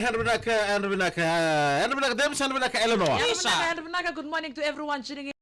Eleanor. Good morning to everyone tuning in.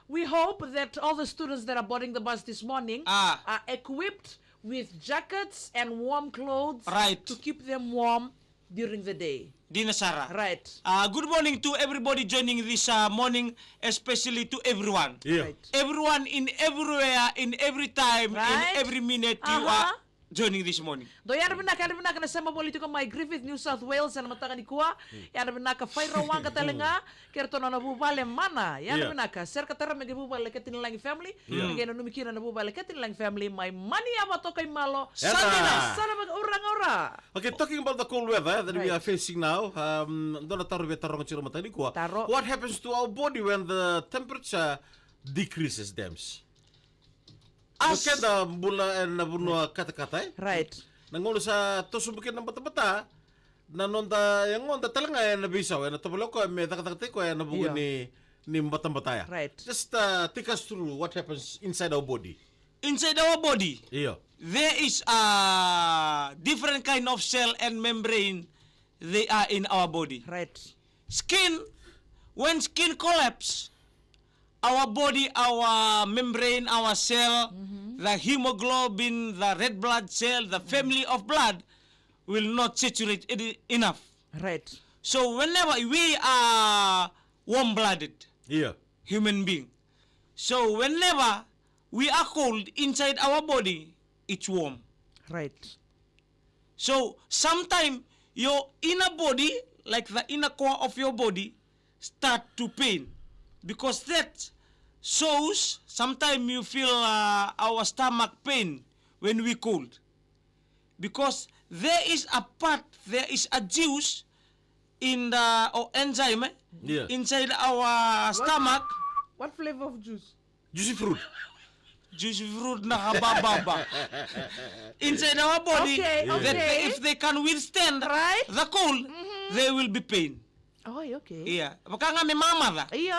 We hope that all the students that are boarding the bus this morning are equipped with jackets and warm clothes to keep them warm during the day. Dina Sarah. Right. Good morning to everybody joining this morning, especially to everyone. Yeah. Right. Everyone in everywhere, in every time, Right. in every minute you are joining this morning. Do yan binaka nasema politiko may Griffith, New South Wales na mataka ni kuwa yan binaka Faira wanga talenga kerto na nabubale mana yan binaka ser katara mege bubale ketin lang family mege no numikira na bubale ketin lang family my money abato kay malo sana mag ora. Okay, talking about the cold weather that we are facing now, what happens to our body when the temperature decreases, Dems? Kada bula na bunua kata-kata Right. Nangono sa tusumbukin ng bata-bata nanonda yang onda talanga na bisaw na tabalo ko may takate ko na bugo ni batang-bata. Right. Just take us through what happens inside our body. Inside our body, Iyo. there is a different kind of cell and membrane they are in our body. Right. Skin, when skin collapse, our body, our membrane, our cell, the hemoglobin, the red blood cell, the family of blood will not saturate it enough. Right. So whenever we are warm-blooded Iyo. human being, so whenever we are cold inside our body, it's warm. Right. So sometime your inner body, like the inner core of your body, start to pain. Because that shows sometimes you feel our stomach pain when we cold. Because there is a part, there is a juice in the or enzyme inside our stomach. What flavor of juice? Juicy fruit. Juice fruit na kabababa. Inside our body, that if they can withstand the cold, there will be pain. Oh, okay. Iya, baka nga may mamada. Iyo.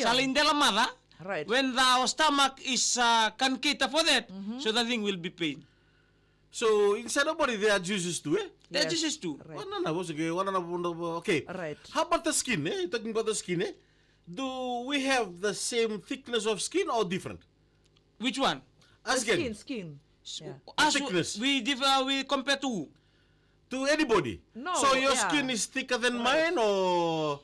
Sa lindela mother, Right. when our stomach is can cater for that, so the thing will be pain. So inside our body there are juices too, eh? That Yes. is too. Right. Okay. Right. How about the skin, eh? Talking about the skin, eh? Do we have the same thickness of skin or different? Which one? Again, Skin. Yeah. thickness. We compare to. to anybody. No, So your yeah. skin is thicker than mine or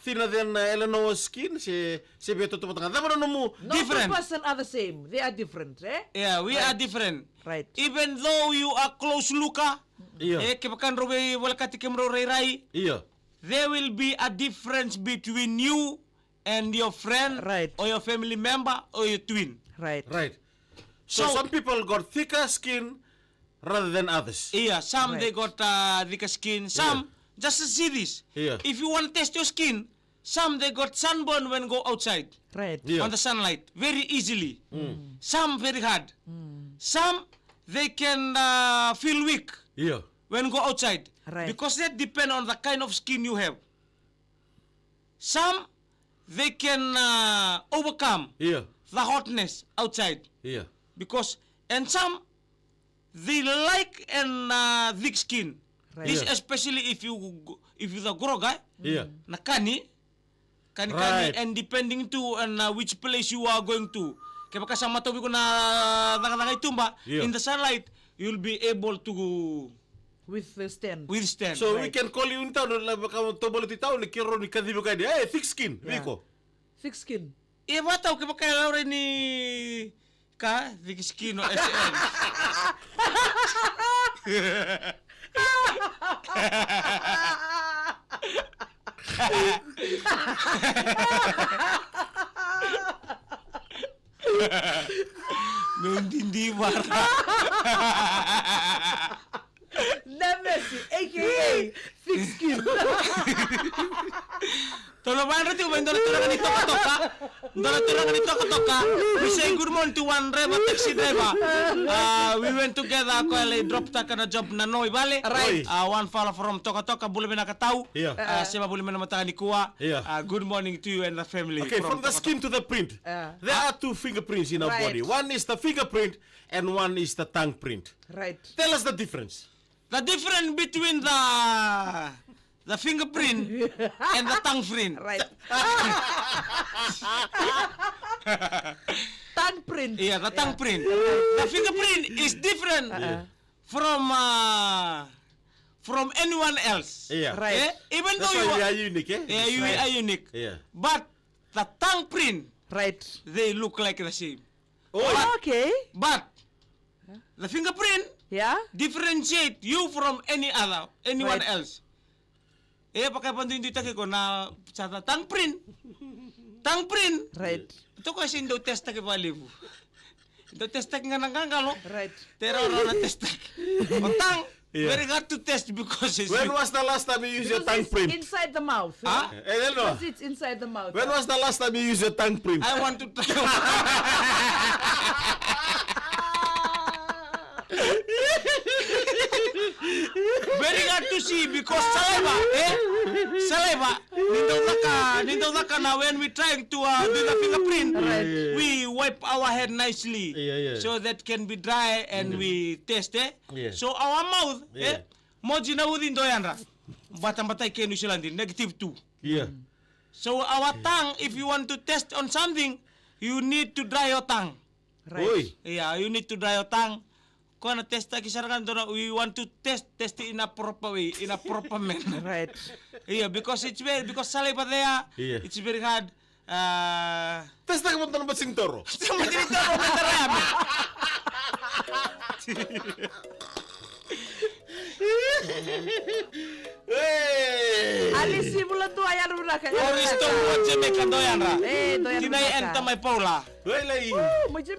thinner than Eleanor's skin? Si Beto to patanga. Dapat mo No Different. two person are the same. They are different, eh? Yeah, we are different. Right. Even though you are close looker, Iya. kipakan robe walakati kemro rai, Iya. there will be a difference between you and your friend Right. or your family member or your twin. Right. Right. So So- some people got thicker skin rather than others. Yeah, some Right. they got thicker skin. Some just to see this. Yeah. If you want to test your skin, some they got sunburn when go outside Right. Yeah. on the sunlight very easily. Some very hard. Some they can feel weak Iya. when go outside Right. because that depend on the kind of skin you have. Some they can overcome Iya. the hotness outside Iya. because and some they like and thick skin. Right. This Yeah. especially if you the grow guy Iya. na kani Right. and depending to and which place you are going to. Kaya baka sa matawi ko na tumba Yeah. in the sunlight you'll be able to With the stand. withstand. So we can call you in town na baka tobolo ti town ni kiro ni kadibo kay eh thick skin. Yeah. Biko. Thick skin. Bataw kaya baka rin ni ka thick skin o SL. Nung hindi mara. Nemesi, aka thick skin. Tolo bandra tu main tolo kan itu toka. Tolo kan itu toka. We say good morning to one driver, taxi driver. We went together ko ale drop ta kana job na noi bale. Right. One fella from toka boleh mena katau. Yeah. Sema boleh mena mata ni kuwa. Yeah. Good morning to you and the family. Okay, from the skin to the print, there are two fingerprints in our Right. body. One is the fingerprint and one is the tongue print. Right. Tell us the difference. The difference between the fingerprint and the tongue print. Right. Tongue print. Yeah, the tongue print. The fingerprint is different from anyone else. Yeah. Right. Even That's though why we you are unique, eh? yeah, you are unique. Yeah. But the tongue print, Right. they look like the same. Oh, Okay. But the fingerprint Yeah. differentiate you from anyone Right. else. Pakai pantu itu tak ko na sa tongue print. Tongue print. Right. Ito kasi indo test tak balibu. Indo test tak nga nangangalo. Right. Pero na test tak. Tongue Yeah. very hard to test because it's when was the last time you used your tongue Because it's print? inside the mouth. Huh? Eh, no. Because it's inside the mouth. When was the last time you used your tongue print? I want to try. Very hard to see because saliva. Nindong naka na when we trying to do the fingerprint, Right. we wipe our head nicely, Yeah. so that can be dry and we test. Yeah. So our mouth, Yeah. moji na udin doyan ra. Batang-batay kenu silandi negative 2. Yeah. So our tongue, if you want to test on something, you need to dry your tongue. Right. Oi. Yeah, you need to dry your tongue. Kung na test kisarangan doon, we want to test it in a proper way, in a proper manner. Right. Yeah, because saliva there, Yeah. it's very hard. Testa ka mo tanong ba sing toro? Sama dito ako mentarami. Hey! Ali simula tu ayan muna ka. Oristo mo Jamaica doyan ra. Doyan Tinay muna enta ka. may Paula. Hey, lai. Oh, macam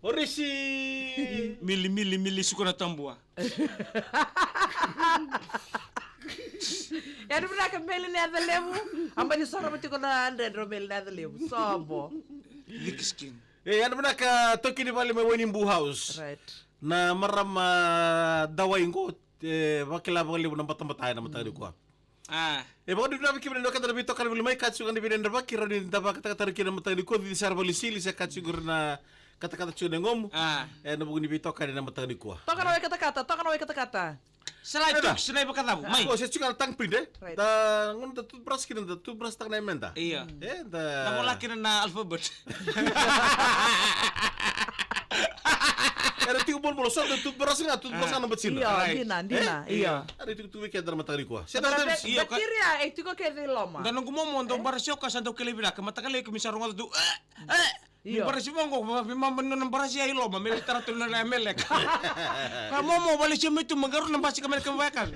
Orisi. Mili suko na tambua. yan muna ka meli na the level. Ambali sara mati ko na 100 meli na the level. Sobo. Thick skin. Eh, ano ba ka toki ni bali may winning boo house. Right. Na maram daway ko bakila bakili ng batang-batay na matali ko. Baka dito namin kimin ka tabi to kan may katsu kan dibin ba kira din daba kata kira matali ko di sarbo lisili sa katsu na kata-kata tsu ngom. Nabugo ni bito kan na matali ko. Toka na way kata-kata. Salay tuk, salay ba katabu? May. Oh, sa tsugal tang print eh. Right. Da ngun da toothbrush kina da toothbrush tak na emenda. Iya. Da Namula kina na alphabet. Era tigo bol bol so da toothbrush nga na batsin. Iya, dina. Iya. Ada tu weekend da matali ko. Sa Pero da Iya, ka- bacteria eh tiko ke de loma. Ganun gumomo ndo barasyo ka sa daw kilibina ka matakali ko misarong do. Ni Iya. barasyo mo ko mamano ng barasyo ay lo mamili taratul na melek. Kamu mo bali siya mo ito magaro ng basi kami kamayakan.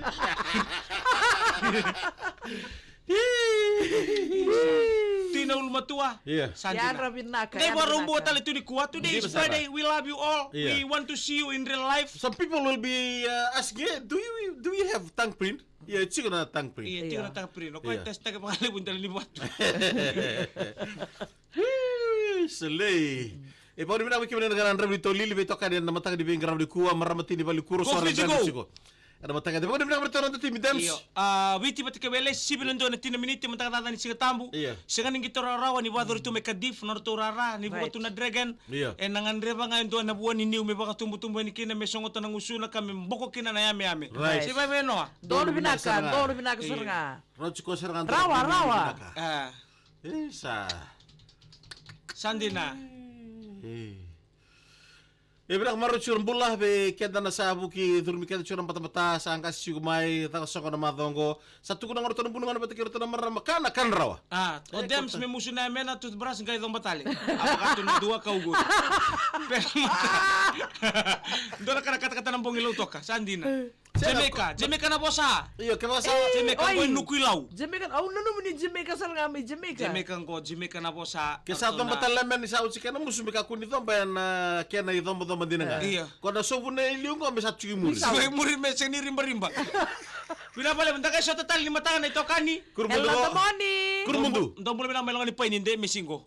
Tinaw lumatua. Yeah. Yan rabin na ka. Today warung buat tali ni kuat. Today Hindi is masama. Friday. We love you all. Yeah. We want to see you in real life. Some people will be asking, do you have tongue print? Yeah, it's na tongue print. Iya, tingnan tayo prino. Kung Yeah. test tayo pangalibon dali ni buat. Salay. Pag namin namin kami na nang rito lili bito ka na matang di bingra di kuwa maramati ni bali kuro Go, so Fiji, go. Ano matang di pag namin namin rito timi dams. Iyo. Witi pati kawele sibilan do na tinaminiti mantakatata ni siga tambu. Iya. Siga ning gito rarawa ni wador ito may kadif na rito rara ni buwa Right. to na dragon. Iya. Nanganre ba ngayon doon na buwan ni niu may baka tumbu-tumbu ni kina may songotan ng usuna kami boko kina na yami. Right. Si ba no? Doon binaka, Iya. doon binaka surga. Roch ko serangan Rawa. Isa. Sandi na. Bilang maro curang bulah be keda na sabu ki durmi keda curang mata-mata sa angkas si kumai ta soko na madongo satu kunang orto bunungan na batikir to na marama kana kan rawa. O dems may muso na men at toothbrush ngay dong batali. Apaka to na duwa ka ugot. Pero doon ka kata-kata ng bongilo to ka. Sandi na. Jamaica na bosa. Iyo ke basa. Jamaica oi. ko nukilaw. Jamaica, oh nunu ni Jamaica sal nga may Jamaica. Jamaica na bosa. Ke sa tong batalamen ni sa uci kana musumi ka kuni tong bayan kena i tong tong madina nga. Iya. Ko da sobu ne iliung ko mesa cui muri. Soy muri me seni rimba. Pila pala mendaka sa total 5 tangan ito kani. Kurmundu. Hello, good morning. Kurmundu. Ndo mulai na melong ni painin de mesingo.